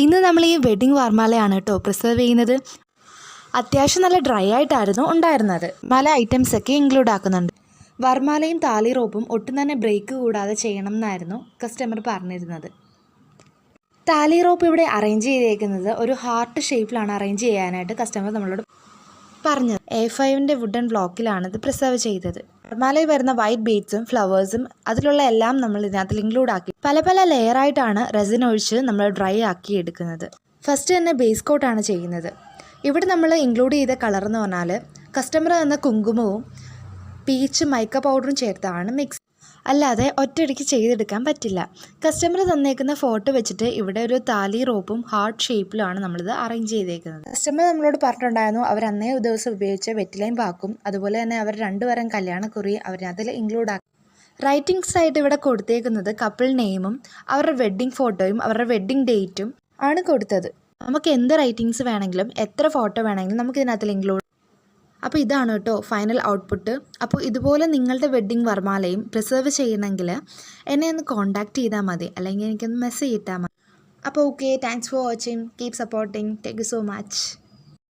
ഇന്ന് നമ്മൾ ഈ വെഡ്ഡിങ് വർമാലയാണ് കേട്ടോ പ്രിസർവ് ചെയ്യുന്നത്. അത്യാവശ്യം നല്ല ഡ്രൈ ആയിട്ടായിരുന്നു ഉണ്ടായിരുന്നത്. പല ഐറ്റംസൊക്കെ ഇൻക്ലൂഡ് ആക്കുന്നുണ്ട്. വർമാലയും താലി റോപ്പും ഒട്ടും തന്നെ ബ്രേക്ക് കൂടാതെ ചെയ്യണം എന്നായിരുന്നു കസ്റ്റമർ പറഞ്ഞിരുന്നത്. താലി റോപ്പ് ഇവിടെ അറേഞ്ച് ചെയ്തേക്കുന്നത് ഒരു ഹാർട്ട് ഷേപ്പിലാണ് അറേഞ്ച് ചെയ്യാനായിട്ട് കസ്റ്റമർ നമ്മളോട് പറഞ്ഞത്. A5 വുഡൻ ബ്ലോക്കിലാണ് ഇത് പ്രിസർവ് ചെയ്തത്. വർമാലയിൽ വരുന്ന വൈറ്റ് ബീഡ്സും ഫ്ലവേഴ്സും അതിലുള്ള എല്ലാം നമ്മൾ ഇതിനകത്ത് ഇൻക്ലൂഡ് ആക്കി പല പല ലെയറായിട്ടാണ് റെസിൻ ഒഴിച്ച് നമ്മൾ ഡ്രൈ ആക്കി എടുക്കുന്നത്. ഫസ്റ്റ് തന്നെ ബേസ് കോട്ടാണ് ചെയ്യുന്നത്. ഇവിടെ നമ്മൾ ഇൻക്ലൂഡ് ചെയ്ത കളർ എന്ന് പറഞ്ഞാൽ കസ്റ്റമർ തന്ന കുങ്കുമവും പീച്ച് മൈക്ക പൗഡറും ചേർത്താണ് മിക്സ്. അല്ലാതെ ഒറ്റയടിക്ക് ചെയ്തെടുക്കാൻ പറ്റില്ല. കസ്റ്റമർ തന്നേക്കുന്ന ഫോട്ടോ വെച്ചിട്ട് ഇവിടെ ഒരു താലി റോപ്പും ഹാർട്ട് ഷേപ്പിലുമാണ് നമ്മളിത് അറേഞ്ച് ചെയ്തേക്കുന്നത്. കസ്റ്റമർ നമ്മളോട് പറഞ്ഞിട്ടുണ്ടായിരുന്നു അവർ അന്നേ ദിവസം ഉപയോഗിച്ച വെറ്റിലൈൻ പാക്കും അതുപോലെ തന്നെ അവർ 2 വരം കല്യാണക്കുറി അവരതിൽ ഇൻക്ലൂഡ് ആക്കി. റൈറ്റിംഗ്സ് ആയിട്ട് ഇവിടെ കൊടുത്തേക്കുന്നത് കപ്പിൾ നെയിമും അവരുടെ വെഡ്ഡിങ് ഫോട്ടോയും അവരുടെ വെഡ്ഡിങ് ഡേറ്റും ആണ് കൊടുത്തത്. നമുക്ക് എന്ത് റൈറ്റിങ്സ് വേണമെങ്കിലും എത്ര ഫോട്ടോ വേണമെങ്കിലും നമുക്ക് ഇതിനകത്തിൽ ഇൻക്ലൂഡ്. അപ്പോൾ ഇതാണ് കേട്ടോ ഫൈനൽ ഔട്ട്പുട്ട്. അപ്പോൾ ഇതുപോലെ നിങ്ങളുടെ വെഡ്ഡിങ് വർമാലയും പ്രിസർവ് ചെയ്യണമെങ്കിൽ എന്നെ ഒന്ന് കോൺടാക്റ്റ് ചെയ്താൽ മതി, അല്ലെങ്കിൽ എനിക്കൊന്ന് മെസ്സേജ് ഇട്ടാൽ മതി. അപ്പോൾ okay, thanks for watching, keep supporting, thank you so much.